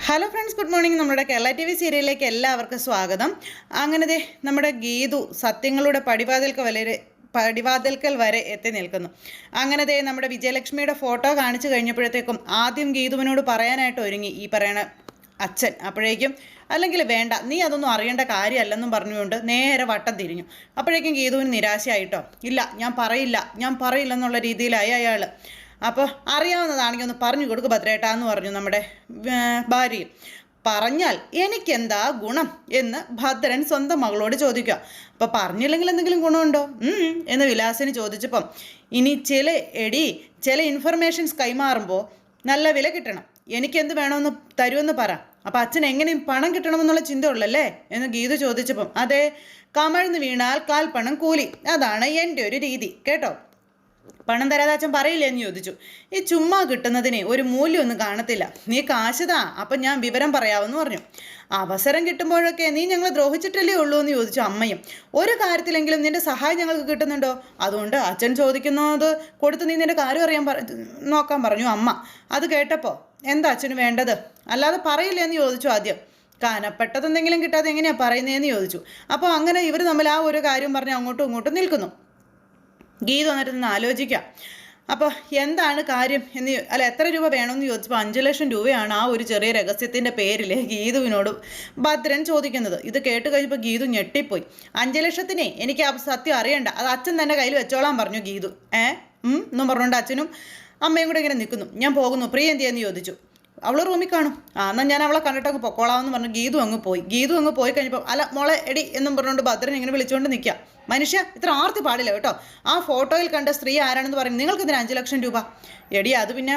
Hello friends, good morning. നമ്മുടെ Kerala T V സീരിയലിലേക്ക് എല്ലാവർക്കും സ്വാഗതം. അങ്ങനെ നമ്മുടെ ഗീതു സത്യങ്ങളുടെ പടിവാതിൽക്കൽ വരെ എത്തി നിൽക്കുന്നു. അങ്ങനെ നമ്മുടെ വിജയലക്ഷ്മിയുടെ ഫോട്ടോ കാണിച്ചു കഴിഞ്ഞപ്പോഴത്തേക്കും ആദ്യം ഗീതുവിനോട് പറയാനായിട്ട് ഒരുങ്ങി ഈ പറയണ അച്ഛൻ. അപ്പോഴേക്കും അല്ലെങ്കിൽ വേണ്ട, നീ അതൊന്നും അറിയേണ്ട കാര്യമല്ലെന്നും പറഞ്ഞുകൊണ്ട് നേരെ വട്ടം തിരിഞ്ഞു. അപ്പോഴേക്കും ഗീതുവിന് നിരാശയായിട്ടോ, ഇല്ല ഞാൻ പറയില്ല എന്നുള്ള രീതിയിലായി അയാൾ. അപ്പോൾ അറിയാവുന്നതാണെങ്കിൽ ഒന്ന് പറഞ്ഞു കൊടുക്കുക ഭദ്രേട്ടാ എന്ന് പറഞ്ഞു നമ്മുടെ ഭാര്യയും. പറഞ്ഞാൽ എനിക്കെന്താ ഗുണം എന്ന് ഭദ്രൻ സ്വന്തം മകളോട് ചോദിക്കുക. അപ്പോൾ പറഞ്ഞില്ലെങ്കിൽ എന്തെങ്കിലും ഗുണമുണ്ടോ എന്ന് വിലാസിന് ചോദിച്ചപ്പം, ഇനി ചില ഇൻഫർമേഷൻസ് കൈമാറുമ്പോൾ നല്ല വില കിട്ടണം, എനിക്കെന്ത് വേണമെന്ന് തരുമെന്ന് പറ. അപ്പം അച്ഛൻ എങ്ങനെയും പണം കിട്ടണമെന്നുള്ള ചിന്ത ഉള്ളല്ലേ എന്ന് ഗീതു ചോദിച്ചപ്പം, അതെ, കമഴ്ന്ന് വീണാൽ കാൽപ്പണം കൂലി, അതാണ് എൻ്റെ ഒരു രീതി കേട്ടോ. പണം തരാതെ അച്ഛൻ പറയില്ലേ എന്ന് ചോദിച്ചു. ഈ ചുമ്മാ കിട്ടുന്നതിന് ഒരു മൂല്യമൊന്നും കാണത്തില്ല, നീ കാശുതാ അപ്പം ഞാൻ വിവരം പറയാമെന്ന് പറഞ്ഞു. അവസരം കിട്ടുമ്പോഴൊക്കെ നീ ഞങ്ങൾ ദ്രോഹിച്ചിട്ടല്ലേ ഉള്ളൂ എന്ന് ചോദിച്ചു അമ്മയും. ഒരു കാര്യത്തിലെങ്കിലും നിന്റെ സഹായം ഞങ്ങൾക്ക് കിട്ടുന്നുണ്ടോ? അതുകൊണ്ട് അച്ഛൻ ചോദിക്കുന്നത് കൊടുത്ത് നീ നിന്റെ കാര്യം നോക്കാൻ പറഞ്ഞു അമ്മ. അത് കേട്ടപ്പോൾ എന്താ അച്ഛന് വേണ്ടത്, അല്ലാതെ പറയില്ലേ എന്ന് ചോദിച്ചു ആദ്യം. കനപ്പെട്ടതെന്തെങ്കിലും കിട്ടാതെ എങ്ങനെയാണ് പറയുന്നതെന്ന് ചോദിച്ചു. അപ്പോൾ അങ്ങനെ ഇവർ തമ്മിൽ ആ ഒരു കാര്യം പറഞ്ഞ് അങ്ങോട്ടും ഇങ്ങോട്ടും നിൽക്കുന്നു. ഗീതു വന്നിട്ട് നിന്ന് ആലോചിക്കാം. അപ്പോൾ എന്താണ് കാര്യം എത്ര രൂപ വേണമെന്ന് ചോദിച്ചപ്പോൾ 5 ലക്ഷം രൂപയാണ് ആ ഒരു ചെറിയ രഹസ്യത്തിൻ്റെ പേരിൽ ഗീതുവിനോട് ഭദ്രൻ ചോദിക്കുന്നത്. ഇത് കേട്ട് കഴിഞ്ഞപ്പോൾ ഗീതു ഞെട്ടിപ്പോയി. 5 ലക്ഷത്തിനെ എനിക്ക് സത്യം അറിയണ്ട, അത് അച്ഛൻ തന്നെ കയ്യിൽ വെച്ചോളാൻ പറഞ്ഞു ഗീതു. എന്നും പറഞ്ഞുകൊണ്ട് അച്ഛനും അമ്മയും കൂടെ ഇങ്ങനെ നിൽക്കുന്നു. ഞാൻ പോകുന്നു, പ്രിയ എന്ത് ചെയ്യുമെന്ന് ചോദിച്ചു. അവൾ റൂമിൽ കാണും. എന്നാൽ ഞാൻ അവളെ കണ്ടിട്ടൊക്കെ പൊക്കോളാമെന്ന് പറഞ്ഞു ഗീതു അങ്ങ് പോയി കഴിഞ്ഞപ്പോൾ, അല്ല മോളെ എടി എന്നും പറഞ്ഞുകൊണ്ട് ഭദ്രൻ ഇങ്ങനെ വിളിച്ചുകൊണ്ട് നിൽക്കാം. മനുഷ്യ, ഇത്ര ആർത്തി പാടില്ല കേട്ടോ. ആ ഫോട്ടോയിൽ കണ്ട സ്ത്രീ ആരാണെന്ന് പറയും, നിങ്ങൾക്ക് ഇതിന് 5 ലക്ഷം രൂപ? എടി അത് പിന്നെ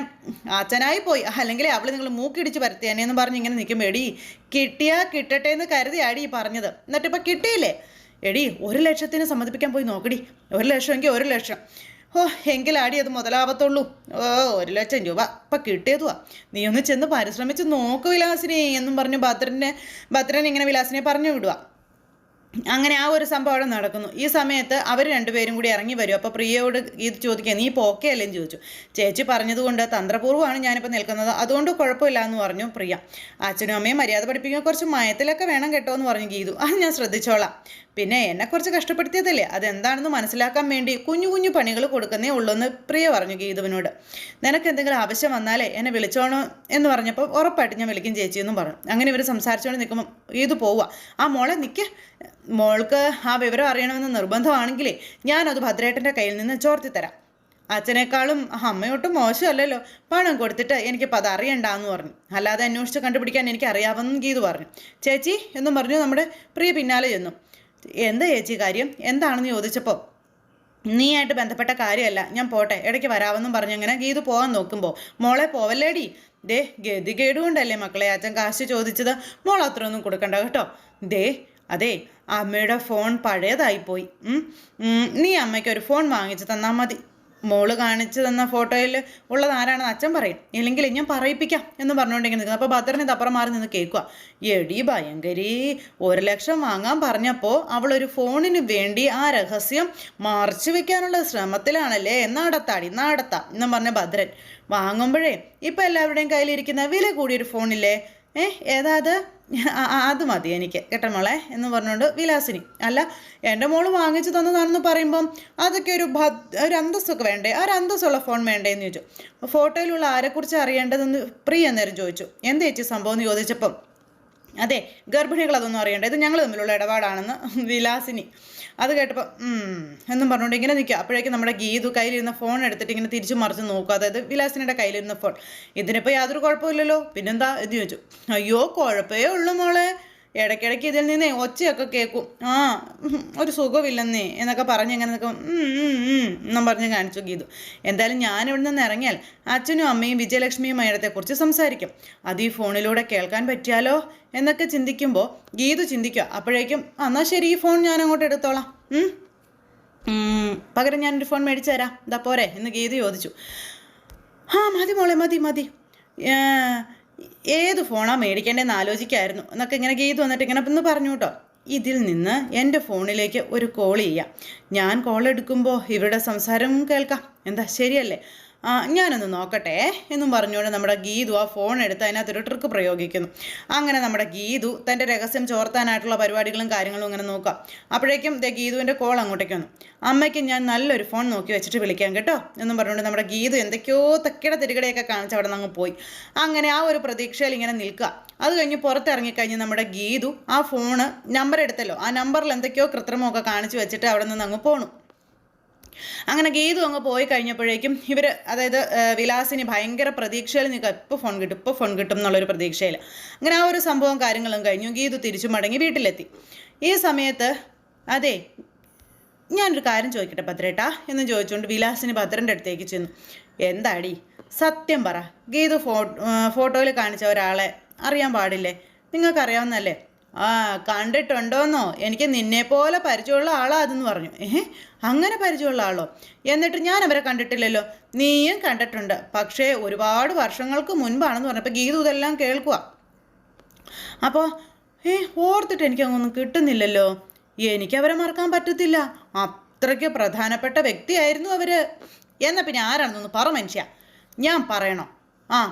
അച്ഛനായി പോയി, അല്ലെങ്കിൽ അവൾ നിങ്ങൾ മൂക്കിടിച്ച് പരത്തിയാനെന്ന് പറഞ്ഞ് ഇങ്ങനെ നിൽക്കുമ്പോൾ, എടി കിട്ടിയാ കിട്ടട്ടെ എന്ന് കരുതി ആടി പറഞ്ഞത്, എന്നിട്ടിപ്പോൾ കിട്ടിയില്ലേ? എടി 1 ലക്ഷത്തിന് സമ്മതിപ്പിക്കാൻ പോയി നോക്കടി. 1 ലക്ഷമെങ്കിൽ 1 ലക്ഷം. എങ്കിലാടി അത് മുതലാവത്തുള്ളൂ. 1 ലക്ഷം രൂപ ഇപ്പം കിട്ടിയതുവാ. നീ ഒന്ന് ചെന്ന് പരിശ്രമിച്ച് നോക്ക് വിലാസിനെ എന്നും പറഞ്ഞു ഭദ്രൻ ഇങ്ങനെ വിലാസിനെ പറഞ്ഞു വിടുക. അങ്ങനെ ആ ഒരു സംഭവം അവിടെ നടക്കുന്നു. ഈ സമയത്ത് അവർ രണ്ടുപേരും കൂടി ഇറങ്ങി വരും. അപ്പോൾ പ്രിയയോട് ഇത് ചോദിക്കുക, നീ ഇപ്പോൾ ഓക്കെ അല്ലേന്ന് ചോദിച്ചു. ചേച്ചി പറഞ്ഞതുകൊണ്ട് തന്ത്രപൂർവ്വമാണ് ഞാനിപ്പോൾ നിൽക്കുന്നത്, അതുകൊണ്ട് കുഴപ്പമില്ല എന്ന് പറഞ്ഞു പ്രിയ. അച്ഛനും അമ്മയും മര്യാദ പഠിപ്പിക്കുക, കുറച്ച് മയത്തിലൊക്കെ വേണം കേട്ടോ എന്ന് പറഞ്ഞു ഗീതു. അത് ഞാൻ ശ്രദ്ധിച്ചോളാം. പിന്നെ എന്നെ കുറച്ച് കഷ്ടപ്പെടുത്തിയതല്ലേ, അതെന്താണെന്ന് മനസ്സിലാക്കാൻ വേണ്ടി കുഞ്ഞു കുഞ്ഞു പണികൾ കൊടുക്കുന്നേ ഉള്ളൂ എന്ന് പ്രിയ പറഞ്ഞു ഗീതുവിനോട്. നിനക്ക് എന്തെങ്കിലും ആവശ്യം വന്നാലേ എന്നെ വിളിച്ചോണോ എന്ന് പറഞ്ഞപ്പോൾ ഉറപ്പായിട്ട് ഞാൻ വിളിക്കും ചേച്ചിയെന്നും പറഞ്ഞു. അങ്ങനെ ഇവർ സംസാരിച്ചുകൊണ്ട് നിൽക്കുമ്പോൾ ഗീതു പോവുക. ആ മോളെ നിൽക്കുക, മോൾക്ക് ആ വിവരം അറിയണമെന്ന് നിർബന്ധമാണെങ്കിലേ ഞാനത് ഭദ്രേട്ടൻ്റെ കയ്യിൽ നിന്ന് ചോർത്തി തരാം. അച്ഛനേക്കാളും അമ്മയൊട്ടും മോശമല്ലല്ലോ, പണം കൊടുത്തിട്ട് എനിക്കിപ്പോൾ അത് അറിയണ്ടെന്ന് പറഞ്ഞു. അല്ലാതെ അന്വേഷിച്ച് കണ്ടുപിടിക്കാൻ എനിക്ക് അറിയാമെന്നും ഗീതു പറഞ്ഞു. ചേച്ചി എന്നും പറഞ്ഞു നമ്മുടെ പ്രിയ പിന്നാലെ ചെന്നു. എന്താ ചേച്ചി കാര്യം, എന്താണെന്ന് ചോദിച്ചപ്പോൾ, നീയായിട്ട് ബന്ധപ്പെട്ട കാര്യമല്ല, ഞാൻ പോട്ടെ, ഇടയ്ക്ക് വരാമെന്നും പറഞ്ഞങ്ങനെ ഗീതു പോകാൻ നോക്കുമ്പോൾ, മോളെ പോവല്ലേടി, ഗതികേടുകൊണ്ടല്ലേ മക്കളെ അച്ഛൻ കാശ് ചോദിച്ചത്, മോൾ അത്രയൊന്നും കൊടുക്കണ്ട കേട്ടോ. അതെ, അമ്മയുടെ ഫോൺ പഴയതായിപ്പോയി, നീ അമ്മയ്ക്ക് ഒരു ഫോൺ വാങ്ങിച്ച് തന്നാൽ മതി. മോള് കാണിച്ചു തന്ന ഫോട്ടോയിൽ ഉള്ളത് ആരാണെന്ന് അച്ഛൻ പറയും, ഇല്ലെങ്കിൽ ഞാൻ പറയിപ്പിക്കാം എന്ന് പറഞ്ഞുകൊണ്ടിങ്ങനെ നിൽക്കുന്നത്. അപ്പോൾ ഭദ്രന് തപ്പുറം മാറി നിന്ന് കേൾക്കുക. എടി ഭയങ്കരി, 1 ലക്ഷം വാങ്ങാൻ പറഞ്ഞപ്പോൾ അവളൊരു ഫോണിന് വേണ്ടി ആ രഹസ്യം മറച്ചു വെക്കാനുള്ള ശ്രമത്തിലാണല്ലേ, നടത്താം എന്നും പറഞ്ഞ ഭദ്രൻ. വാങ്ങുമ്പോഴേ ഇപ്പം എല്ലാവരുടെയും കയ്യിലിരിക്കുന്ന വില കൂടിയൊരു ഫോണില്ലേ, ഏതാ അത് മതി എനിക്ക് കേട്ടോ മോളെ എന്ന് പറഞ്ഞുകൊണ്ട് വിലാസിനി. അല്ല, എൻ്റെ മോള് വാങ്ങിച്ചു തന്നതാണെന്ന് പറയുമ്പം അതൊക്കെ ഒരു അന്തസ്സൊക്കെ വേണ്ടേ, ഒരു അന്തസ്സുള്ള ഫോൺ വേണ്ടേ എന്ന് ചോദിച്ചു. ഫോട്ടോയിലുള്ള ആരെക്കുറിച്ച് അറിയേണ്ടതെന്ന് പ്രിയ നേരം ചോദിച്ചു. എന്താ ചേച്ചി സംഭവം എന്ന് ചോദിച്ചപ്പം, അതെ, ഗർഭിണികൾ അതൊന്നും അറിയണ്ട, ഇത് ഞങ്ങൾ തമ്മിലുള്ള ഇടപാടാണെന്ന് വിലാസിനി. അത് കേട്ടപ്പോൾ എന്നും പറഞ്ഞുകൊണ്ട് ഇങ്ങനെ നിൽക്കുക. അപ്പോഴേക്കും നമ്മുടെ ഗീതു കയ്യിലിരുന്ന ഫോൺ എടുത്തിട്ട് ഇങ്ങനെ തിരിച്ചു മറിച്ച് നോക്കുക. അതായത് വിലാസിനിയുടെ കയ്യിലിരുന്ന ഫോൺ. ഇതിനിപ്പോൾ യാതൊരു കുഴപ്പമില്ലല്ലോ, പിന്നെന്താ എന്ന് ചോദിച്ചു. അയ്യോ കുഴപ്പമേ ഉള്ളൂ മോളെ, ഇടയ്ക്കിടയ്ക്ക് ഇതിൽ നിന്നേ ഒച്ചയൊക്കെ കേൾക്കും, ഒരു സുഖമില്ലെന്നേ എന്നൊക്കെ പറഞ്ഞ് എങ്ങനെ നിൽക്കും എന്നും പറഞ്ഞ് കാണിച്ചു ഗീതു. എന്തായാലും ഞാനിവിടെ നിന്ന് ഇറങ്ങിയാൽ അച്ഛനും അമ്മയും വിജയലക്ഷ്മിയും മേഡത്തെക്കുറിച്ച് സംസാരിക്കും, അത് ഈ ഫോണിലൂടെ കേൾക്കാൻ പറ്റിയാലോ എന്നൊക്കെ ചിന്തിക്കുമ്പോൾ ഗീതു ചിന്തിക്കുക. അപ്പോഴേക്കും എന്നാൽ ശരി, ഈ ഫോൺ ഞാൻ അങ്ങോട്ട് എടുത്തോളാം, പകരം ഞാനൊരു ഫോൺ മേടിച്ചു തരാം, എന്താ പോരെ എന്ന് ഗീതു ചോദിച്ചു. മതി മോളെ മതി, ഏത് ഫോണാണ് മേടിക്കേണ്ടതെന്ന് ആലോചിക്കായിരുന്നു എന്നൊക്കെ ഇങ്ങനെ ഗീതു വന്നിട്ട് ഇങ്ങനെ ഒന്ന് പറഞ്ഞു കേട്ടോ. ഇതിൽ നിന്ന് എൻ്റെ ഫോണിലേക്ക് ഒരു കോൾ ചെയ്യാം, ഞാൻ കോൾ എടുക്കുമ്പോൾ ഇവരുടെ സംസാരം കേൾക്കാം, എന്താ ശരിയല്ലേ? ഞാനൊന്ന് നോക്കട്ടെ എന്നും പറഞ്ഞുകൊണ്ട് നമ്മുടെ ഗീതു ആ ഫോൺ എടുത്ത് അതിനകത്തൊരു ട്രിക്ക് പ്രയോഗിക്കുന്നു. അങ്ങനെ നമ്മുടെ ഗീതു തൻ്റെ രഹസ്യം ചോർത്താനായിട്ടുള്ള പരിപാടികളും കാര്യങ്ങളും ഇങ്ങനെ നോക്കാം. അപ്പോഴേക്കും ഗീതുവിൻ്റെ കോൾ അങ്ങോട്ടേക്ക് വന്നു. അമ്മയ്ക്ക് ഞാൻ നല്ലൊരു ഫോൺ നോക്കി വെച്ചിട്ട് വിളിക്കാം കേട്ടോ എന്നും പറഞ്ഞുകൊണ്ട് നമ്മുടെ ഗീതു എന്തൊക്കെയോ തെക്കട തിരികടയൊക്കെ കാണിച്ച് അവിടെ നിന്ന് അങ്ങ് പോയി. അങ്ങനെ ആ ഒരു പ്രതീക്ഷയിൽ ഇങ്ങനെ നിൽക്കുക. അത് കഴിഞ്ഞ് പുറത്തിറങ്ങിക്കഴിഞ്ഞ് നമ്മുടെ ഗീതു ആ ഫോണ് നമ്പർ എടുത്തല്ലോ, ആ നമ്പറിൽ എന്തൊക്കെയോ കൃത്രിമമൊക്കെ കാണിച്ച് വെച്ചിട്ട് അവിടെ നിന്ന് അങ്ങ് പോണു. അങ്ങനെ ഗീതു അങ്ങ് പോയി കഴിഞ്ഞപ്പോഴേക്കും ഇവർ, അതായത് വിലാസിനി ഭയങ്കര പ്രതീക്ഷയിൽ നിൽക്കുക, ഇപ്പോൾ ഫോൺ കിട്ടും എന്നുള്ളൊരു പ്രതീക്ഷയിൽ. അങ്ങനെ ആ ഒരു സംഭവം കാര്യങ്ങളും കഴിഞ്ഞു. ഗീതു തിരിച്ചു മടങ്ങി വീട്ടിലെത്തി. ഈ സമയത്ത് അതെ ഞാനൊരു കാര്യം ചോദിക്കട്ടെ ഭദ്രേട്ടാ എന്ന് ചോദിച്ചുകൊണ്ട് വിലാസിനി ഭദ്രൻ്റെ അടുത്തേക്ക് ചെന്നു. എന്താടി സത്യം പറ, ഗീതു ഫോട്ടോയിൽ കാണിച്ച ഒരാളെ അറിയാൻ പാടില്ലേ? നിങ്ങൾക്കറിയാവുന്നല്ലേ? കണ്ടിട്ടുണ്ടോന്നോ? എനിക്ക് നിന്നെപ്പോലെ പരിചയമുള്ള ആളാ അതെന്ന് പറഞ്ഞു. അങ്ങനെ പരിചയമുള്ള ആളോ? എന്നിട്ട് ഞാൻ അവരെ കണ്ടിട്ടില്ലല്ലോ. നീയും കണ്ടിട്ടുണ്ട്, പക്ഷേ ഒരുപാട് വർഷങ്ങൾക്ക് മുൻപാണെന്ന് പറഞ്ഞപ്പോൾ ഗീതു ഇതെല്ലാം കേൾക്കുക. അപ്പോൾ ഓർത്തിട്ട് എനിക്കങ്ങൊന്നും കിട്ടുന്നില്ലല്ലോ. എനിക്കവരെ മറക്കാൻ പറ്റത്തില്ല. അത്രയ്ക്ക് പ്രധാനപ്പെട്ട വ്യക്തിയായിരുന്നു അവർ. എന്നാൽ പിന്നെ ആരാണെന്നൊന്ന് പറ മനുഷ്യ. ഞാൻ പറയണോ?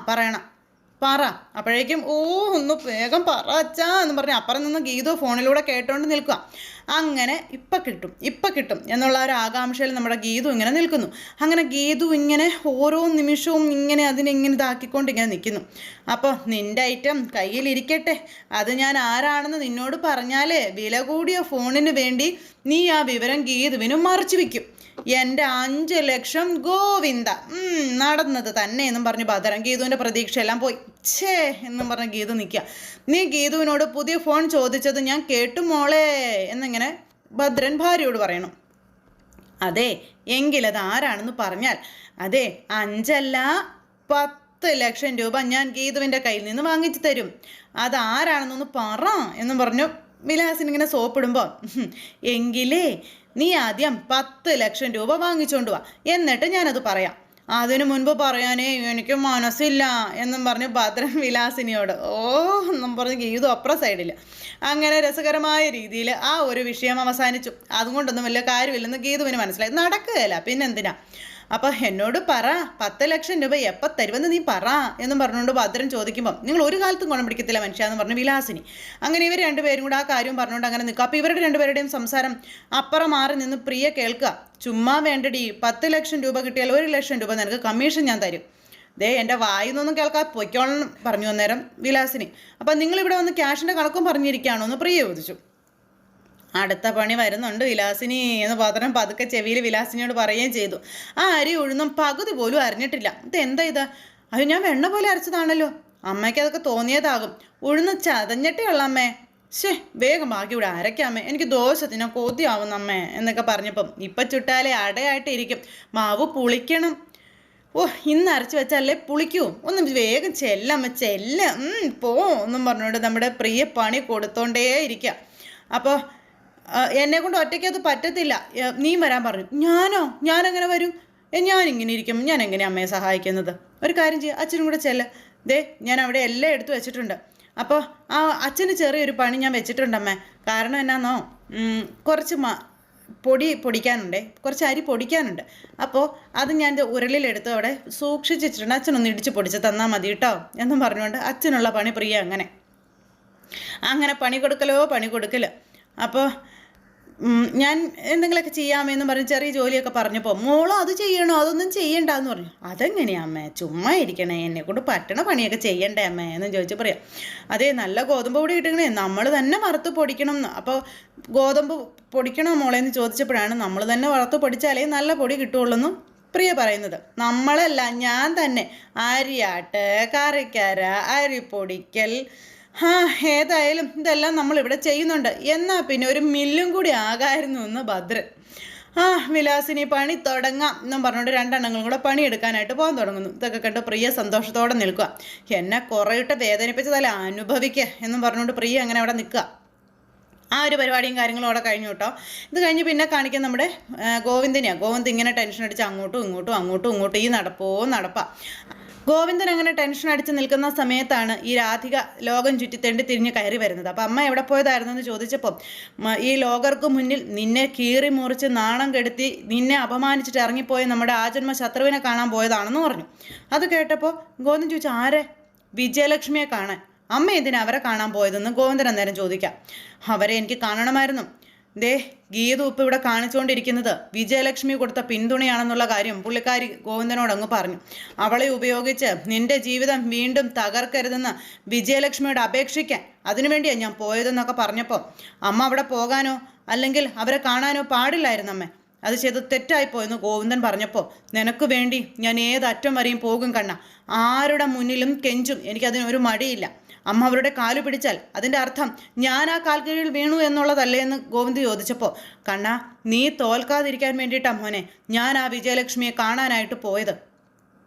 പറയണം, പറ. അപ്പോഴേക്കും ഒന്ന് വേഗം പറ അച്ഛാ എന്ന് പറഞ്ഞ് അപ്പുറം നിന്ന് ഗീതു ഫോണിലൂടെ കേട്ടോണ്ട് നിൽക്കുക. അങ്ങനെ ഇപ്പം കിട്ടും എന്നുള്ള ഒരു ആകാംക്ഷയിൽ നമ്മുടെ ഗീതു ഇങ്ങനെ നിൽക്കുന്നു. അങ്ങനെ ഗീതു ഇങ്ങനെ ഓരോ നിമിഷവും ഇങ്ങനെ അതിനെങ്ങനെ ഇതാക്കിക്കൊണ്ട് ഇങ്ങനെ നിൽക്കുന്നു. അപ്പോൾ നിൻ്റെ ഐറ്റം കയ്യിലിരിക്കട്ടെ. അത് ഞാൻ ആരാണെന്ന് നിന്നോട് പറഞ്ഞാലേ വില കൂടിയ ഫോണിന് വേണ്ടി നീ ആ വിവരം ഗീതുവിനും മറച്ചു വയ്ക്കും. എൻ്റെ 5 ലക്ഷം ഗോവിന്ദ. നടന്നത് തന്നെ എന്നും പറഞ്ഞ് ഭദ്രൻ ഗീതുവിൻ്റെ പ്രതീക്ഷയെല്ലാം പോയി. എന്നും പറഞ്ഞ് ഗീതു നിൽക്കുക. നീ ഗീതുവിനോട് പുതിയ ഫോൺ ചോദിച്ചത് ഞാൻ കേട്ടു മോളെ എന്നിങ്ങനെ ഭദ്രൻ ഭാര്യയോട് പറയണം. അതെ എങ്കിലത് ആരാണെന്ന് പറഞ്ഞാൽ, അതെ 5 അല്ല 10 ലക്ഷം രൂപ ഞാൻ ഗീതുവിൻ്റെ കയ്യിൽ നിന്ന് വാങ്ങിച്ചു തരും. അതാരാണെന്നൊന്ന് പറ എന്നും പറഞ്ഞു വിലാസിന് ഇങ്ങനെ സോപ്പിടുമ്പോൾ, എങ്കിലേ നീ ആദ്യം 10 ലക്ഷം രൂപ വാങ്ങിച്ചോണ്ട് വാ, എന്നിട്ട് ഞാനത് പറയാം. അതിനു മുൻപ് പറയാനേ എനിക്ക് മനസ്സില്ല എന്നും പറഞ്ഞ് ഭദ്രൻ വിലാസിനിയോട് എന്നും പറഞ്ഞ് ഗീതു അപ്പുറം സൈഡിൽ. അങ്ങനെ രസകരമായ രീതിയിൽ ആ ഒരു വിഷയം അവസാനിച്ചു. അതുകൊണ്ടൊന്നും വലിയ കാര്യമില്ലെന്ന് ഗീതുവിന് മനസ്സിലായി. നടക്കുകയല്ല പിന്നെന്തിനാ. അപ്പോൾ എന്നോട് പറ 10 ലക്ഷം രൂപ എപ്പോൾ തരുമെന്ന് നീ പറ എന്നും പറഞ്ഞുകൊണ്ട് ഭദ്രൻ ചോദിക്കുമ്പം, നിങ്ങൾ ഒരു കാലത്തും ഗുണം പിടിക്കത്തില്ല മനുഷ്യ എന്ന് പറഞ്ഞു വിലാസിനി. അങ്ങനെ ഇവർ രണ്ടുപേരും കൂടെ ആ കാര്യം പറഞ്ഞുകൊണ്ട് അങ്ങനെ നിൽക്കുക. അപ്പോൾ ഇവരുടെ രണ്ടുപേരുടെയും സംസാരം അപ്പുറം മാറി നിന്ന് പ്രിയ കേൾക്കുക. ചുമ്മാ വേണ്ടടി, 10 ലക്ഷം രൂപ കിട്ടിയാൽ 1 ലക്ഷം രൂപ നിനക്ക് കമ്മീഷൻ ഞാൻ തരും. എൻ്റെ വായിന്നൊന്നും കേൾക്കാതെ പൊയ്ക്കോളണം പറഞ്ഞു അന്നേരം വിലാസിനി. അപ്പം നിങ്ങളിവിടെ വന്ന് ക്യാഷിൻ്റെ കണക്കും പറഞ്ഞിരിക്കുകയാണോ എന്ന് പ്രിയ ചോദിച്ചു. അടുത്ത പണി വരുന്നുണ്ട് വിലാസിനി എന്ന് ഭദ്രൻ പതുക്കെ ചെവിയിൽ വിലാസിനിയോട് പറയുകയും ചെയ്തു. ആ അരി ഉഴുന്നും പകുതി പോലും അരിഞ്ഞിട്ടില്ല. ഇതെന്താ ഇത്? അത് ഞാൻ വെണ്ണ പോലെ അരച്ചതാണല്ലോ. അമ്മയ്ക്ക് അതൊക്കെ തോന്നിയതാകും. ഉഴുന്ന് ചതഞ്ഞിട്ടേ ഉള്ള അമ്മേ. വേഗം ബാക്കി ഇവിടെ അരയ്ക്കാമേ, എനിക്ക് ദോശ തിന്നാൻ കൊതിയാവുന്നമ്മേ എന്നൊക്കെ പറഞ്ഞപ്പം, ഇപ്പം ചുട്ടാലേ അടയായിട്ട് ഇരിക്കും, മാവ് പുളിക്കണം. ഇന്ന് അരച്ച് വെച്ചാലേ പുളിക്കൂ. ഒന്നും വേഗം ചെല്ലമ്മ പോ എന്നും പറഞ്ഞുകൊണ്ട് നമ്മുടെ പ്രിയ പണി കൊടുത്തോണ്ടേ ഇരിക്കുക. അപ്പോൾ എന്നെ കൊണ്ട് ഒറ്റയ്ക്ക് അത് പറ്റത്തില്ല, നീ വരാൻ പറഞ്ഞു. ഞാനെങ്ങനെ വരും? ഞാനിങ്ങനെ ഇരിക്കും, ഞാൻ എങ്ങനെയാണ് അമ്മയെ സഹായിക്കുന്നത്? ഒരു കാര്യം ചെയ്യുക, അച്ഛനും കൂടെ ചെല്ല. ഞാൻ അവിടെ എല്ലാം എടുത്തു വെച്ചിട്ടുണ്ട്. അപ്പോൾ ആ അച്ഛന് ചെറിയൊരു പണി ഞാൻ വെച്ചിട്ടുണ്ടമ്മേ. കാരണം എന്നാന്നോ, കുറച്ച് പൊടിക്കാനുണ്ടേ, കുറച്ച് അരി പൊടിക്കാനുണ്ട്. അപ്പോൾ അത് ഞാൻ ഉരലിലെടുത്ത് അവിടെ സൂക്ഷിച്ച് വെച്ചിട്ടുണ്ട്. അച്ഛനൊന്ന് ഇടിച്ച് പൊടിച്ച് തന്നാൽ മതി കേട്ടോ എന്നും പറഞ്ഞുകൊണ്ട് അച്ഛനുള്ള പണി പ്രിയ അങ്ങനെ പണി കൊടുക്കൽ. അപ്പോൾ ഞാൻ എന്തെങ്കിലുമൊക്കെ ചെയ്യാമെന്ന് പറഞ്ഞ് ചെറിയ ജോലിയൊക്കെ പറഞ്ഞപ്പോൾ, മോളോ അത് ചെയ്യണോ? അതൊന്നും ചെയ്യണ്ടെന്ന് പറഞ്ഞു. അതെങ്ങനെയാ അമ്മേ? ചുമ്മാ ഇരിക്കണേ, എന്നെക്കൊണ്ട് പറ്റണ പണിയൊക്കെ ചെയ്യണ്ടേ അമ്മേ എന്ന് ചോദിച്ചു പറയാം. അതെ, നല്ല ഗോതമ്പ് പൊടി കിട്ടണേ, നമ്മൾ തന്നെ വറുത്ത് പൊടിക്കണം എന്ന്. അപ്പോൾ ഗോതമ്പ് പൊടിക്കണോ മോളെ എന്ന് ചോദിച്ചപ്പോഴാണ്, നമ്മൾ തന്നെ വറുത്ത് പൊടിച്ചാലേ നല്ല പൊടി കിട്ടുള്ളൂ പ്രിയ പറയുന്നത്. നമ്മളല്ല, ഞാൻ തന്നെ അരിയാട്ട്, കറിക്കര, അരി പൊടിക്കൽ, ഏതായാലും ഇതെല്ലാം നമ്മളിവിടെ ചെയ്യുന്നുണ്ട്. എന്നാൽ പിന്നെ ഒരു മില്ലും കൂടി ആകായിരുന്നു എന്ന് ഭദ്രൻ. വിലാസിനി പണി തുടങ്ങാം എന്നും പറഞ്ഞുകൊണ്ട് 2 എണ്ണങ്ങളും കൂടെ പണിയെടുക്കാനായിട്ട് പോകാൻ തുടങ്ങുന്നു. ഇതൊക്കെ കണ്ട് പ്രിയ സന്തോഷത്തോടെ നിൽക്കുക. എന്നെ കുറേയിട്ട് വേദനിപ്പിച്ചതല്ല, അനുഭവിക്കുക എന്നും പറഞ്ഞുകൊണ്ട് പ്രിയ അങ്ങനെ അവിടെ നിൽക്കുക. ആ ഒരു പരിപാടിയും കാര്യങ്ങളും അവിടെ കഴിഞ്ഞു കേട്ടോ. ഇത് കഴിഞ്ഞ് പിന്നെ കാണിക്കാൻ നമ്മുടെ ഗോവിന്ദനെയാണ്. ഗോവിന്ദ് ഇങ്ങനെ ടെൻഷൻ അടിച്ച് അങ്ങോട്ടും ഇങ്ങോട്ടും ഈ നടപ്പാ. ഗോവിന്ദൻ അങ്ങനെ ടെൻഷൻ അടിച്ച് നിൽക്കുന്ന സമയത്താണ് ഈ രാധിക ലോകം ചുറ്റി തെണ്ടി തിരിഞ്ഞ് കയറി വരുന്നത്. അപ്പം അമ്മ എവിടെ പോയതായിരുന്നു എന്ന് ചോദിച്ചപ്പോൾ ഈ ലോകർക്ക് മുന്നിൽ നിന്നെ കീറി മുറിച്ച് നാണം കെടുത്തി നിന്നെ അപമാനിച്ചിട്ട് ഇറങ്ങിപ്പോയ നമ്മുടെ ആജന്മ ശത്രുവിനെ കാണാൻ പോയതാണെന്ന് പറഞ്ഞു. അത് കേട്ടപ്പോൾ ഗോവിന്ദൻ ചോദിച്ചു, ആരെ? വിജയലക്ഷ്മിയെ കാണാൻ. അമ്മ എന്തിനാ അവരെ കാണാൻ പോയതെന്ന് ഗോവിന്ദൻ അന്നേരം ചോദിക്കാം. അവരെ എനിക്ക് കാണണമായിരുന്നു. ദേ ഗീതു ഇപ്പം ഇവിടെ കാണിച്ചുകൊണ്ടിരിക്കുന്നത് വിജയലക്ഷ്മി കൊടുത്ത പിന്തുണയാണെന്നുള്ള കാര്യം പുള്ളിക്കാരി ഗോവിന്ദനോട് അങ്ങ് പറഞ്ഞു. അവളെ ഉപയോഗിച്ച് നിന്റെ ജീവിതം വീണ്ടും തകർക്കരുതെന്ന് വിജയലക്ഷ്മിയോട് അപേക്ഷിക്കാൻ അതിനുവേണ്ടിയാണ് ഞാൻ പോയതെന്നൊക്കെ പറഞ്ഞപ്പോൾ അമ്മ അവിടെ പോകാനോ അല്ലെങ്കിൽ അവരെ കാണാനോ പാടില്ലായിരുന്നു അമ്മേ. അത് ചെയ്ത് തെറ്റായിപ്പോയെന്ന് ഗോവിന്ദൻ പറഞ്ഞപ്പോൾ നിനക്ക് വേണ്ടി ഞാൻ ഏതറ്റം വരെയും പോകും കണ്ണ. ആരുടെ മുന്നിലും കെഞ്ചും. എനിക്കതിനൊരു മടിയില്ല. അമ്മ അവരുടെ കാലു പിടിച്ചാൽ അതിൻ്റെ അർത്ഥം ഞാൻ ആ കാൽ കീഴിൽ വീണു എന്നുള്ളതല്ലേ എന്ന് ഗോവിന്ദ് ചോദിച്ചപ്പോൾ കണ്ണ, നീ തോൽക്കാതിരിക്കാൻ വേണ്ടിയിട്ടാണ് മോനെ ഞാൻ ആ വിജയലക്ഷ്മിയെ കാണാനായിട്ട് പോയത്,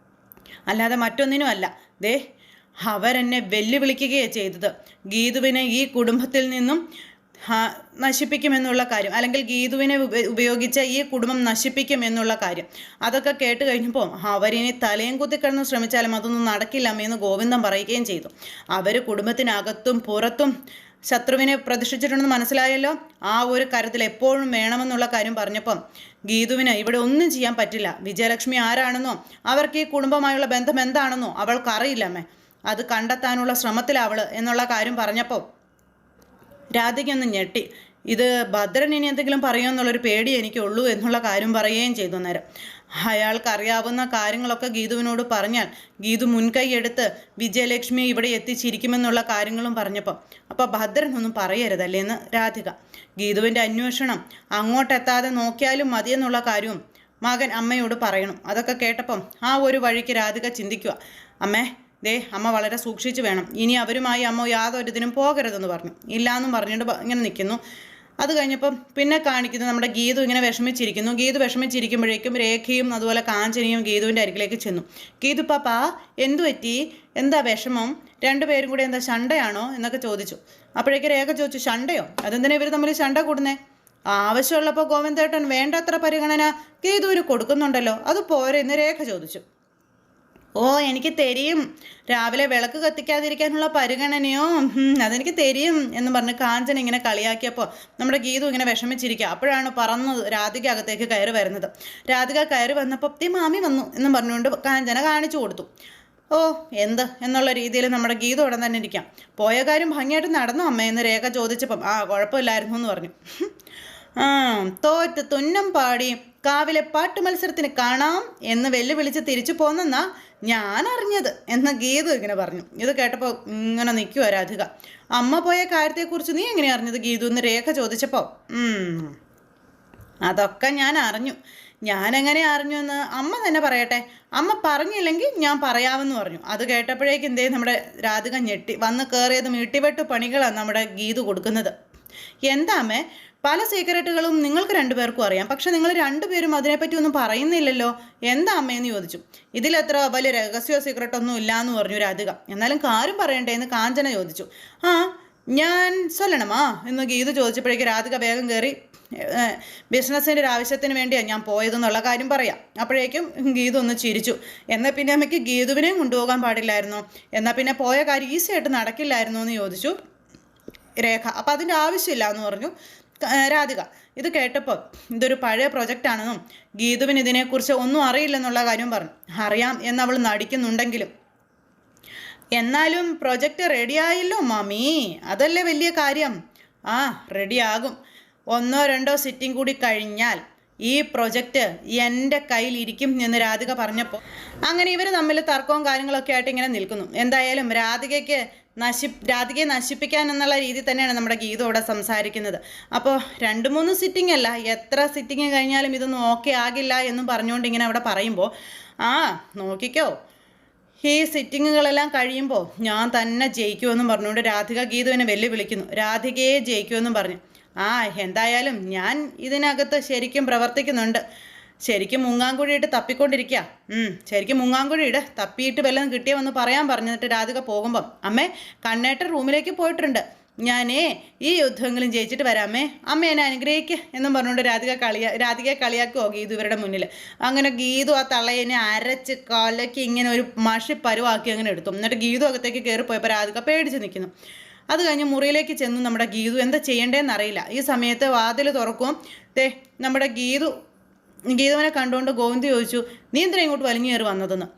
അല്ലാതെ മറ്റൊന്നിനും അല്ല. ദേ അവരെന്നെ വെല്ലുവിളിക്കുകയാണ് ചെയ്തത്. ഗീതുവിനെ ഈ കുടുംബത്തിൽ നിന്നും നശിപ്പിക്കുമെന്നുള്ള കാര്യം, അല്ലെങ്കിൽ ഗീതുവിനെ ഉപയോഗിച്ച് ഈ കുടുംബം നശിപ്പിക്കുമെന്നുള്ള കാര്യം. അതൊക്കെ കേട്ട് കഴിഞ്ഞപ്പോൾ അവരിനി തലയും കുത്തിക്കിടന്ന് ശ്രമിച്ചാലും അതൊന്നും നടക്കില്ലമ്മയെന്ന് ഗോവിന്ദൻ പറയുകയും ചെയ്തു. അവർ കുടുംബത്തിനകത്തും പുറത്തും ശത്രുവിനെ പ്രതിഷ്ഠിച്ചിട്ടുണ്ടെന്ന് മനസ്സിലായല്ലോ. ആ ഒരു കാര്യത്തിൽ എപ്പോഴും വേണമെന്നുള്ള കാര്യം പറഞ്ഞപ്പം ഗീതുവിന് ഇവിടെ ഒന്നും ചെയ്യാൻ പറ്റില്ല. വിജയലക്ഷ്മി ആരാണെന്നോ അവർക്ക് ഈ കുടുംബമായുള്ള ബന്ധം എന്താണെന്നോ അവൾക്കറിയില്ലമ്മേ. അത് കണ്ടെത്താനുള്ള ശ്രമത്തിലവള് എന്നുള്ള കാര്യം പറഞ്ഞപ്പോൾ രാധികയൊന്ന് ഞെട്ടി. ഇത് ഭദ്രൻ ഇനി എന്തെങ്കിലും പറയുമെന്നുള്ളൊരു പേടി എനിക്കുള്ളൂ എന്നുള്ള കാര്യം പറയുകയും ചെയ്തു. നേരം അയാൾക്കറിയാവുന്ന കാര്യങ്ങളൊക്കെ ഗീതുവിനോട് പറഞ്ഞാൽ ഗീതു മുൻകൈ എടുത്ത് വിജയലക്ഷ്മിയെ ഇവിടെ എത്തിച്ചിരിക്കുമെന്നുള്ള കാര്യങ്ങളും പറഞ്ഞപ്പോൾ അപ്പോൾ ഭദ്രൻ ഒന്നും പറയരുതല്ലേ എന്ന് രാധിക. ഗീതുവിൻ്റെ അന്വേഷണം അങ്ങോട്ടെത്താതെ നോക്കിയാലും മതിയെന്നുള്ള കാര്യവും മകൻ അമ്മയോട് പറയണം. അതൊക്കെ കേട്ടപ്പം ആ ഒരു വഴിക്ക് രാധിക ചിന്തിക്കുക. അമ്മേ ദേ അമ്മ വളരെ സൂക്ഷിച്ച് വേണം. ഇനി അവരുമായി അമ്മ യാതൊരിതിനും പോകരുതെന്ന് പറഞ്ഞു. ഇല്ലയെന്നും പറഞ്ഞിട്ട് ഇങ്ങനെ നിൽക്കുന്നു. അത് കഴിഞ്ഞപ്പം പിന്നെ കാണിക്കുന്നത് നമ്മുടെ ഗീതു ഇങ്ങനെ വിഷമിച്ചിരിക്കുന്നു. ഗീതു വിഷമിച്ചിരിക്കുമ്പോഴേക്കും രേഖയും അതുപോലെ കാഞ്ചനയും ഗീതുവിൻ്റെ അരികിലേക്ക് ചെന്നു. ഗീതു പാപ്പാ എന്തു പറ്റി? എന്താ വിഷമം? രണ്ടുപേരും കൂടി എന്താ ശണ്ടയാണോ എന്നൊക്കെ ചോദിച്ചു. അപ്പോഴേക്ക് രേഖ ചോദിച്ചു, ശണ്ടയോ? അതെന്തിനാ ഇവർ തമ്മിൽ ശണ്ട കൂടുന്നേ? ആവശ്യമുള്ളപ്പോൾ ഗോവിന്ദേട്ടൻ വേണ്ടത്ര പരിഗണന ഗീതുവിന് കൊടുക്കുന്നുണ്ടല്ലോ, അത് പോരെ എന്ന് രേഖ ചോദിച്ചു. ഓ എനിക്ക് തെരിയും, രാവിലെ വിളക്ക് കത്തിക്കാതിരിക്കാനുള്ള പരിഗണനയോ അതെനിക്ക് തെരിയും എന്ന് പറഞ്ഞ് കാഞ്ചന ഇങ്ങനെ കളിയാക്കിയപ്പോൾ നമ്മുടെ ഗീതു ഇങ്ങനെ വിഷമിച്ചിരിക്കുക. അപ്പോഴാണ് പറന്ന് രാധിക അകത്തേക്ക് കയറി വരുന്നത്. രാധിക കയറി വന്നപ്പോൾ മാമി വന്നു എന്ന് പറഞ്ഞുകൊണ്ട് കാഞ്ചന കാണിച്ചു കൊടുത്തു. ഓ എന്ത് എന്നുള്ള രീതിയിൽ നമ്മുടെ ഗീതു ഉടൻ തന്നെ ഇരിക്കാം. പോയ കാര്യം ഭംഗിയായിട്ട് നടന്നു അമ്മയെന്ന് രേഖ ചോദിച്ചപ്പം കുഴപ്പമില്ലായിരുന്നു എന്ന് പറഞ്ഞു. തോറ്റ് തുന്നം പാടി കാവിലെ പാട്ട് മത്സരത്തിന് കാണാം എന്ന് വെല്ലുവിളിച്ച് തിരിച്ചു പോന്നെന്നാ ഞാൻ അറിഞ്ഞത് എന്ന് ഗീതു ഇങ്ങനെ പറഞ്ഞു. ഇത് കേട്ടപ്പോൾ ഇങ്ങനെ നിൽക്കുവാ രാധിക. അമ്മ പോയ കാര്യത്തെക്കുറിച്ച് നീ എങ്ങനെ അറിഞ്ഞത് ഗീതു എന്ന് രേഖ ചോദിച്ചപ്പോൾ അതൊക്കെ ഞാൻ അറിഞ്ഞു. ഞാനെങ്ങനെ അറിഞ്ഞു എന്ന് അമ്മ തന്നെ പറയട്ടെ. അമ്മ പറഞ്ഞില്ലെങ്കിൽ ഞാൻ പറയാമെന്ന് പറഞ്ഞു. അത് കേട്ടപ്പോഴേക്കും എന്തേ നമ്മുടെ രാധിക ഞെട്ടി. വന്ന് കയറിയതും ഇട്ടിവെട്ട് പണികളാണ് നമ്മുടെ ഗീതു കൊടുക്കുന്നത്. എന്താ അമ്മേ, പല സീക്രട്ടുകളും നിങ്ങൾക്ക് രണ്ടുപേർക്കും അറിയാം, പക്ഷെ നിങ്ങൾ രണ്ടുപേരും അതിനെപ്പറ്റി ഒന്നും പറയുന്നില്ലല്ലോ, എന്താ അമ്മയെന്ന് ചോദിച്ചു. ഇതിലെത്ര വലിയ രഹസ്യമോ സീക്രട്ടൊന്നും ഇല്ലയെന്ന് പറഞ്ഞു രാധിക. എന്നാലും കാര്യം പറയണ്ടേ എന്ന് കാഞ്ചന ചോദിച്ചു. ഞാൻ സൊല്ലണമാ എന്ന് ഗീതു ചോദിച്ചപ്പോഴേക്ക് രാധിക വേഗം കയറി ബിസിനസ്സിൻ്റെ ഒരു ആവശ്യത്തിന് വേണ്ടിയാണ് ഞാൻ പോയതെന്നുള്ള കാര്യം പറയാം. അപ്പോഴേക്കും ഗീതു ഒന്ന് ചിരിച്ചു. എന്നാൽ പിന്നെ അമ്മയ്ക്ക് ഗീതുവിനെയും കൊണ്ടുപോകാൻ പാടില്ലായിരുന്നോ? എന്നാൽ പിന്നെ പോയ കാര്യം ഈസി ആയിട്ട് നടക്കില്ലായിരുന്നോ എന്ന് ചോദിച്ചു രേഖ. അപ്പം അതിൻ്റെ ആവശ്യമില്ല എന്ന് പറഞ്ഞു രാധിക. ഇത് കേട്ടപ്പോൾ ഇതൊരു പഴയ പ്രൊജക്റ്റാണെന്നും ഗീതുവിന് ഇതിനെക്കുറിച്ച് ഒന്നും അറിയില്ലെന്നുള്ള കാര്യം പറഞ്ഞു. അറിയാം എന്നവൾ നടിക്കുന്നുണ്ടെങ്കിലും എന്നാലും പ്രൊജക്റ്റ് റെഡിയായല്ലോ മാമി, അതല്ലേ വലിയ കാര്യം. റെഡിയാകും. 1-2 സിറ്റിംഗ് കൂടി കഴിഞ്ഞാൽ ഈ പ്രൊജക്റ്റ് എൻ്റെ കയ്യിലിരിക്കും എന്ന് രാധിക പറഞ്ഞപ്പോൾ അങ്ങനെ ഇവർ തമ്മിൽ തർക്കവും കാര്യങ്ങളൊക്കെ ആയിട്ട് ഇങ്ങനെ നിൽക്കുന്നു. എന്തായാലും രാധികയെ നശിപ്പിക്കാൻ എന്നുള്ള രീതി തന്നെയാണ് നമ്മുടെ ഗീത ഇവിടെ സംസാരിക്കുന്നത്. അപ്പോൾ 2-3 സിറ്റിംഗ് അല്ല, എത്ര സിറ്റിംഗ് കഴിഞ്ഞാലും ഇതൊന്നും ഓക്കെ ആകില്ല എന്നും പറഞ്ഞുകൊണ്ട് ഇങ്ങനെ അവിടെ പറയുമ്പോൾ നോക്കിക്കോ, ഈ സിറ്റിങ്ങുകളെല്ലാം കഴിയുമ്പോൾ ഞാൻ തന്നെ ജയിക്കുമെന്നും പറഞ്ഞുകൊണ്ട് രാധിക ഗീതുവിനെ വെല്ലുവിളിക്കുന്നു. രാധികയെ ജയിക്കുമെന്നും പറഞ്ഞു. എന്തായാലും ഞാൻ ഇതിനകത്ത് ശരിക്കും പ്രവർത്തിക്കുന്നുണ്ട്. ശരിക്കും മുങ്ങാങ്കുഴിയിട്ട് തപ്പിക്കൊണ്ടിരിക്കുക. ശരിക്കും മുങ്ങാങ്കുഴിയിട്ട് തപ്പിയിട്ട് വല്ലതും കിട്ടിയോ എന്ന് പറയാൻ പറഞ്ഞിട്ട് രാധിക പോകുമ്പം അമ്മേ കണ്ണേട്ടൻ റൂമിലേക്ക് പോയിട്ടുണ്ട്, ഞാനേ ഈ യുദ്ധമെങ്കിലും ജയിച്ചിട്ട് വരാമേ, അമ്മ എന്നെ അനുഗ്രഹിക്കുക എന്നും പറഞ്ഞുകൊണ്ട് രാധികയെ കളിയാക്കുമോ ഗീതു ഇവരുടെ മുന്നിൽ. അങ്ങനെ ഗീതു ആ തള്ളയെ അരച്ച് കലക്കി ഇങ്ങനെ ഒരു മഷി പരുവാക്കി അങ്ങനെ എടുത്തു. എന്നിട്ട് ഗീതു അകത്തേക്ക് കയറിപ്പോയപ്പോൾ രാധിക പേടിച്ച് നിൽക്കുന്നു. അത് കഴിഞ്ഞ് മുറിയിലേക്ക് ചെന്നു നമ്മുടെ ഗീതു എന്താ ചെയ്യേണ്ടതെന്ന് അറിയില്ല. ഈ സമയത്ത് വാതിൽ തുറക്കും. നമ്മുടെ ഗീതുവിനെ കണ്ടുകൊണ്ട് ഗോവിന്ദ് ചോദിച്ചു, നീ എന്തിനാ ഇങ്ങോട്ട് വലിഞ്ഞു കയറി വന്നതെന്ന്.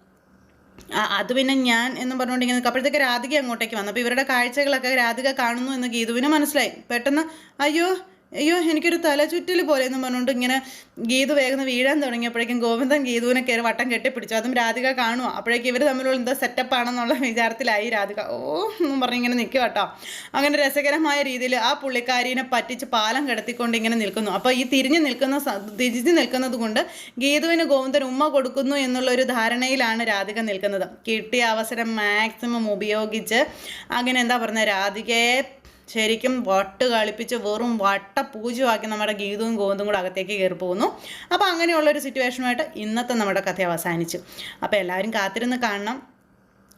അത് പിന്നെ ഞാൻ എന്നും പറഞ്ഞുകൊണ്ട് ഇങ്ങനെ അപ്പോഴത്തേക്ക് രാധിക അങ്ങോട്ടേക്ക് വന്നു. അപ്പോൾ ഇവരുടെ കാഴ്ചകളൊക്കെ രാധിക കാണുന്നു എന്ന് ഗീതുവിന് മനസ്സിലായി. പെട്ടെന്ന് അയ്യോ എനിക്കൊരു തലചുറ്റൽ പോലെ എന്നും പറഞ്ഞുകൊണ്ട് ഇങ്ങനെ ഗീതു വേഗം വീഴാൻ തുടങ്ങിയപ്പോഴേക്കും ഗോവിന്ദൻ ഗീതുവിനെ കയറി വട്ടം കെട്ടിപ്പിടിച്ചു. അതും രാധിക കാണുക. അപ്പോഴേക്കും ഇവർ തമ്മിലുള്ള എന്തോ സെറ്റപ്പാണെന്നുള്ള വിചാരത്തിലായി രാധിക. എന്നും പറഞ്ഞ് ഇങ്ങനെ നിൽക്കുക കേട്ടോ. അങ്ങനെ രസകരമായ രീതിയിൽ ആ പുള്ളിക്കാരിനെ പറ്റിച്ച് പാലം കിടത്തിക്കൊണ്ട് ഇങ്ങനെ നിൽക്കുന്നു. അപ്പോൾ ഈ തിരിഞ്ഞു നിൽക്കുന്നത് കൊണ്ട് ഗീതുവിന് ഗോവിന്ദൻ ഉമ്മ കൊടുക്കുന്നു എന്നുള്ളൊരു ധാരണയിലാണ് രാധിക നിൽക്കുന്നത്. കിട്ടിയ അവസരം മാക്സിമം ഉപയോഗിച്ച് അങ്ങനെ എന്താ പറയുക, രാധികയെ ശരിക്കും വട്ട് കളിപ്പിച്ച് വെറും വട്ട പൂജയാക്കി നമ്മുടെ ഗീതവും ഗോവിന്ദും കൂടെ അകത്തേക്ക് കയറി പോകുന്നു. അപ്പോൾ അങ്ങനെയുള്ളൊരു സിറ്റുവേഷനുമായിട്ട് ഇന്നത്തെ നമ്മുടെ കഥ അവസാനിച്ചു. അപ്പോൾ എല്ലാവരും കാത്തിരുന്ന് കാണണം.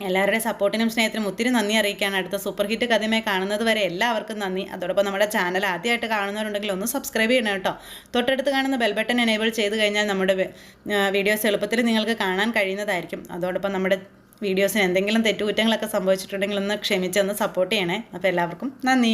എല്ലാവരുടെയും സപ്പോർട്ടിനും സ്നേഹത്തിനും ഒത്തിരി നന്ദി അറിയിക്കുകയാണ്. അടുത്ത സൂപ്പർ ഹിറ്റ് കഥയുമായി കാണുന്നത് വരെ എല്ലാവർക്കും നന്ദി. അതോടൊപ്പം നമ്മുടെ ചാനൽ ആദ്യമായിട്ട് കാണുന്നവരുണ്ടെങ്കിൽ ഒന്ന് സബ്സ്ക്രൈബ് ചെയ്യണം കേട്ടോ. തൊട്ടടുത്ത് കാണുന്ന ബെൽ ബട്ടൺ എനേബിൾ ചെയ്ത് കഴിഞ്ഞാൽ നമ്മുടെ വീഡിയോസ് എളുപ്പത്തിൽ നിങ്ങൾക്ക് കാണാൻ കഴിയുന്നതായിരിക്കും. അതോടൊപ്പം നമ്മുടെ വീഡിയോസിന് എന്തെങ്കിലും തെറ്റുകുറ്റങ്ങളൊക്കെ സംഭവിച്ചിട്ടുണ്ടെങ്കിൽ ഒന്ന് ക്ഷമിച്ചൊന്ന് സപ്പോർട്ട് ചെയ്യണേ. അപ്പോൾ എല്ലാവർക്കും നന്ദി.